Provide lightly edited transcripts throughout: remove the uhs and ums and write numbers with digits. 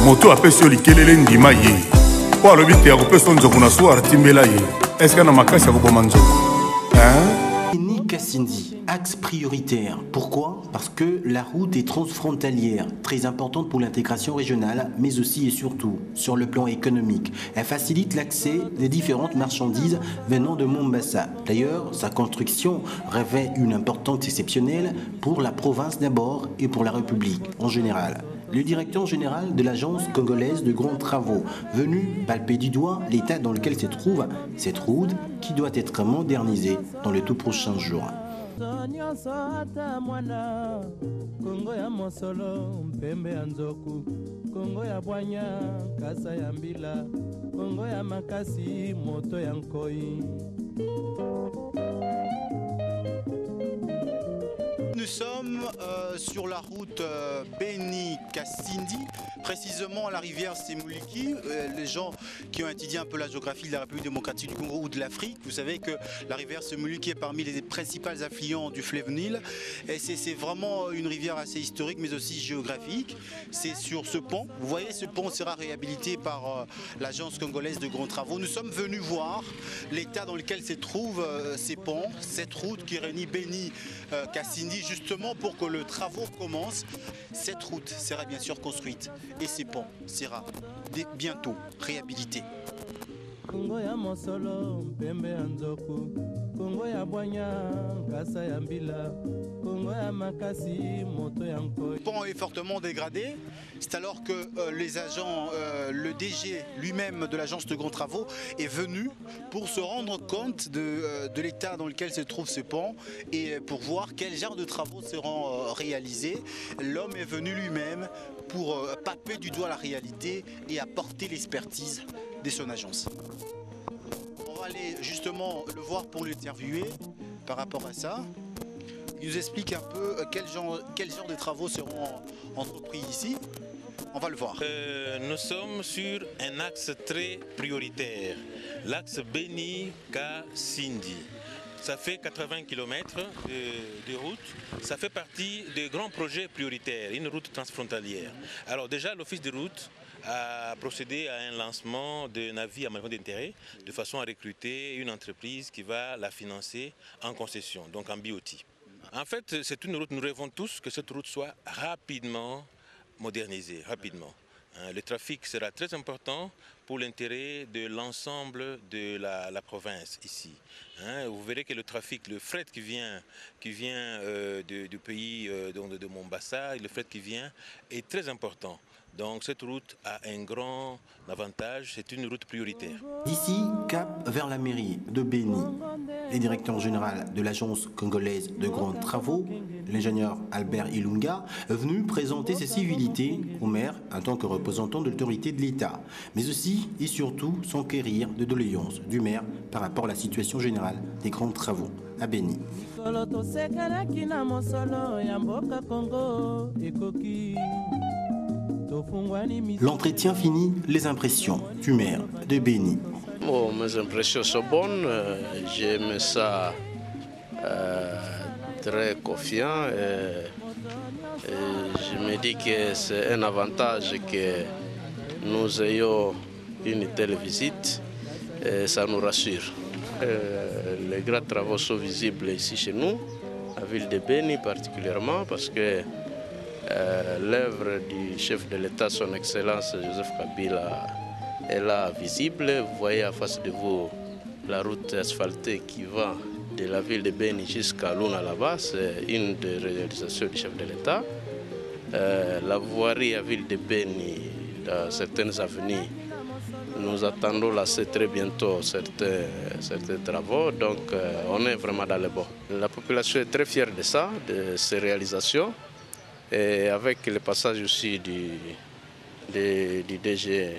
moto apesi yo likelele ndima ye po alobi te akopesa nzoko na so artimbela ye eske na makasi akoboma nzoko Béni Kasindi, axe prioritaire. Pourquoi? Parce que la route est transfrontalière, très importante pour l'intégration régionale, mais aussi et surtout sur le plan économique. Elle facilite l'accès des différentes marchandises venant de Mombasa. D'ailleurs, sa construction revêt une importance exceptionnelle pour la province d'abord et pour la République en général. Le directeur général de l'agence congolaise de grands travaux, venu palper du doigt l'état dans lequel se trouve cette route qui doit être modernisée dans les tout prochains jours. Nous sommes sur la route Béni Kasindi, précisément à la rivière Semuliki. Les gens qui ont étudié un peu la géographie de la République démocratique du Congo ou de l'Afrique, vous savez que la rivière Semuliki est parmi les principaux affluents du fleuve Nil. Et c'est vraiment une rivière assez historique mais aussi géographique. C'est sur ce pont. Vous voyez, ce pont sera réhabilité par l'agence congolaise de grands travaux. Nous sommes venus voir l'état dans lequel se trouvent ces ponts, cette route qui réunit Béni Kasindi, justement pour que le travaux commence. Cette route sera bien sûr construite et ces ponts sera bientôt réhabilités. Kongo ya mosolo mpembe ya nzoku, Kongo ya bwanya kasa ya mbila, Kongo ya makasi moto ya nkoi. Le pont est fortement dégradé. C'est alors que les agents, le DG lui-même de l'agence de grands travaux est venu pour se rendre compte de l'état dans lequel se trouve ce pont et pour voir quel genre de travaux seront réalisés. L'homme est venu lui-même pour palper du doigt la réalité et apporter l'expertise de son agence. On va aller justement le voir pour l'interviewer par rapport à ça. Il nous explique un peu quel genre de travaux seront entrepris ici. On va le voir. Nous sommes sur un axe très prioritaire, l'axe Béni Kasindi. Ça fait 80 km de route. Ça fait partie des grands projets prioritaires, une route transfrontalière. Alors déjà, l'Office de route a procédé à un lancement de navires à manifeste d'intérêt de façon à recruter une entreprise qui va la financer en concession, donc en BOT. En fait, c'est une route, nous rêvons tous que cette route soit rapidement modernisée, rapidement. Le trafic sera très important pour l'intérêt de l'ensemble de la province ici. Vous verrez que le trafic, le fret qui vient du pays de Mombasa, le fret qui vient est très important. Donc cette route a un grand avantage, c'est une route prioritaire. D'ici, cap vers la mairie de Béni. Le directeur général de l'agence congolaise de grands travaux, l'ingénieur Albert Ilunga, est venu présenter ses civilités au maire en tant que représentant de l'autorité de l'État, mais aussi et surtout s'enquérir de doléances du maire par rapport à la situation générale des grands travaux à Béni. L'entretien fini, les impressions du maire de Béni. Bon, mes impressions sont bonnes, j'aime ça très confiant et je me dis que c'est un avantage que nous ayons une telle visite et ça nous rassure. Les grands travaux sont visibles ici chez nous, à la ville de Béni particulièrement, parce que l'œuvre du chef de l'État, son Excellence Joseph Kabila, est là visible. Vous voyez à face de vous la route asphaltée qui va de la ville de Béni jusqu'à Luna là-bas. C'est une des réalisations du chef de l'État. La voirie à ville de Béni, dans certaines avenues, nous attendons là c'est très bientôt certains travaux. Donc on est vraiment dans le bon. La population est très fière de ça, de ces réalisations. Et avec le passage aussi du DG,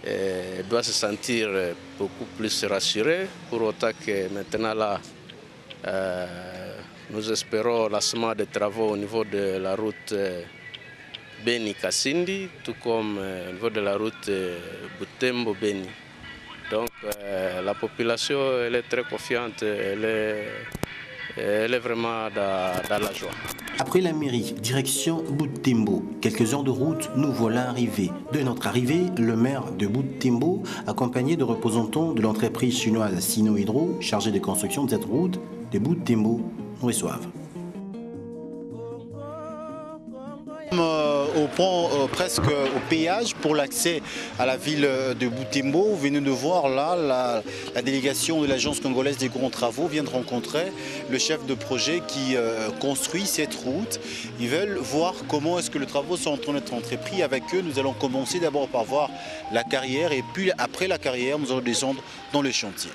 elle doit se sentir beaucoup plus rassurée, pour autant que maintenant là, nous espérons lancement des travaux au niveau de la route Béni Kasindi, tout comme au niveau de la route Butembo Béni. Donc la population elle est très confiante, elle est vraiment dans la joie. Après la mairie, direction Butembo. Quelques heures de route, nous voilà arrivés. De notre arrivée, le maire de Butembo, accompagné de représentants de l'entreprise chinoise Sino Hydro, chargée de construction de cette route, de Butembo, nous reçoivent. Au pont, presque au péage pour l'accès à la ville de Butembo. Vous venez de voir là, la délégation de l'Agence congolaise des grands travaux vient de rencontrer le chef de projet qui construit cette route. Ils veulent voir comment est-ce que les travaux sont en train d'être entrepris. Avec eux, nous allons commencer d'abord par voir la carrière et puis après la carrière, nous allons descendre dans le chantier.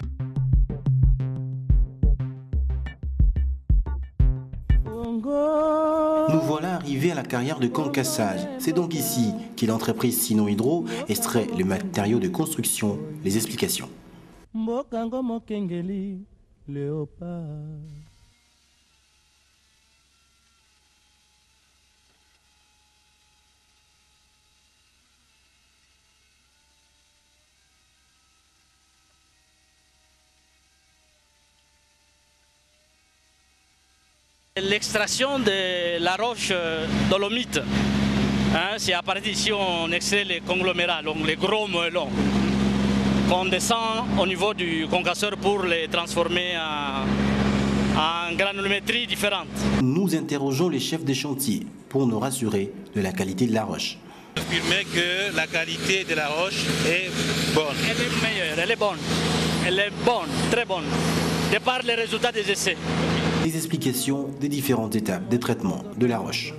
Nous voilà arrivés à la carrière de concassage. C'est donc ici que l'entreprise Sino Hydro extrait les matériaux de construction. Les explications. L'extraction de la roche dolomite, c'est à partir d'ici on extrait les conglomérats, donc les gros moellons, qu'on descend au niveau du concasseur pour les transformer en granulométrie différente. Nous interrogeons les chefs de chantier pour nous rassurer de la qualité de la roche. Affirmer que la qualité de la roche est bonne. Elle est meilleure, elle est bonne, très bonne, de par les résultats des essais. Les explications des différentes étapes de traitement de la roche.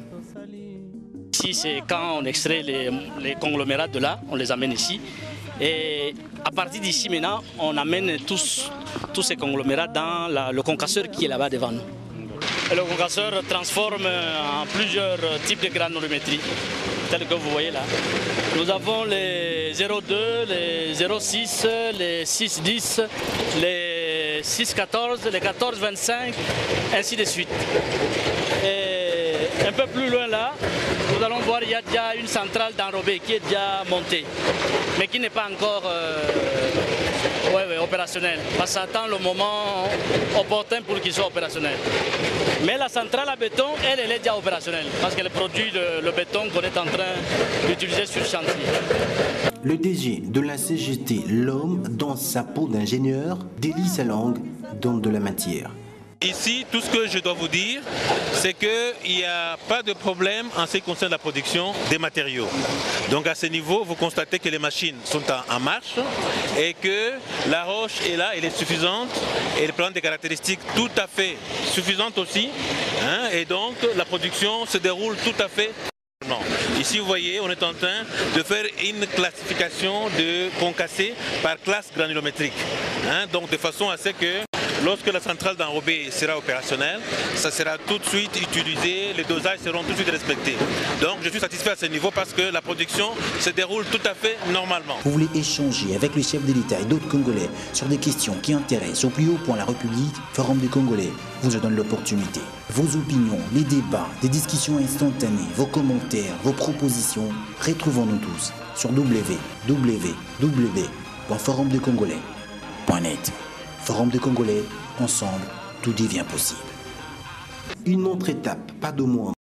Ici, c'est quand on extrait les conglomérats de là, on les amène ici. Et à partir d'ici maintenant, on amène tous ces conglomérats dans le concasseur qui est là-bas devant nous. Et le concasseur transforme en plusieurs types de granulométrie, tels que vous voyez là. Nous avons les 0,2, les 0,6, les 6,10, les 6,14, les 14,25, ainsi de suite. Et un peu plus loin là, nous allons voir, il y a déjà une centrale d'enrobé qui est déjà montée, mais qui n'est pas encore opérationnelle, parce que ça attend le moment opportun pour qu'il soit opérationnel. Mais la centrale à béton, elle est déjà opérationnelle, parce qu'elle produit le béton qu'on est en train d'utiliser sur le chantier. Le DG de la CGT, l'homme dans sa peau d'ingénieur, délie sa langue dans de la matière. Ici, tout ce que je dois vous dire, c'est qu'il n'y a pas de problème en ce qui concerne la production des matériaux. Donc à ce niveau, vous constatez que les machines sont en marche et que la roche est là, elle est suffisante et elle présente des caractéristiques tout à fait suffisantes aussi. Et donc la production se déroule tout à fait. Ici, vous voyez, on est en train de faire une classification de concassés par classe granulométrique. Donc de façon à ce que lorsque la centrale d'enrobé sera opérationnelle, ça sera tout de suite utilisé, les dosages seront tout de suite respectés. Donc je suis satisfait à ce niveau parce que la production se déroule tout à fait normalement. Vous voulez échanger avec le chef de l'État et d'autres Congolais sur des questions qui intéressent au plus haut point la République, Forum des Congolais vous en donne l'opportunité. Vos opinions, les débats, des discussions instantanées, vos commentaires, vos propositions, retrouvons-nous tous sur www.forumdecongolais.net. Forum des Congolais, ensemble, tout devient possible. Une autre étape, pas de moins.